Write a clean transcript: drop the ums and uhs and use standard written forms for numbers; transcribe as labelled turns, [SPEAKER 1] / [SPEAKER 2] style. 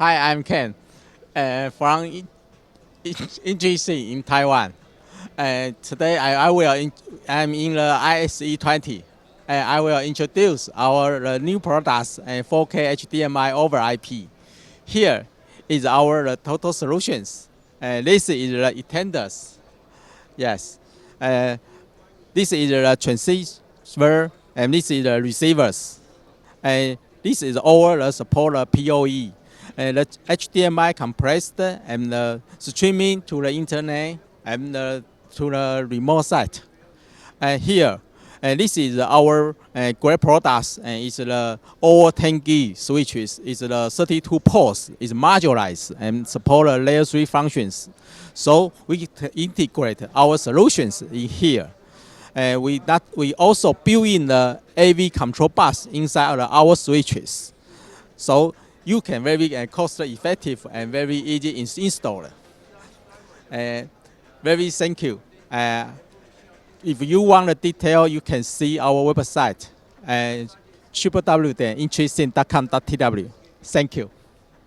[SPEAKER 1] Hi, I'm Ken from Intrising in Taiwan. Today I'm in the ISE 20. And I will introduce our new products and 4K HDMI over IP. Here is our total solutions. This is the attenders. Yes. This is the transceiver and this is the receivers. And this is all the support PoE. And the HDMI compressed and streaming to the internet and to the remote site. And here, and this is our great products, and it's the over 10 gig switches. It's the 32 ports. It's modularized and support the layer 3 functions. So we integrate our solutions in here. And we also build in the AV control bus inside of our switches. So you can very cost effective and very easy install. Very thank you. If you want the detail, you can see our website www.intrising.com.tw. Thank you.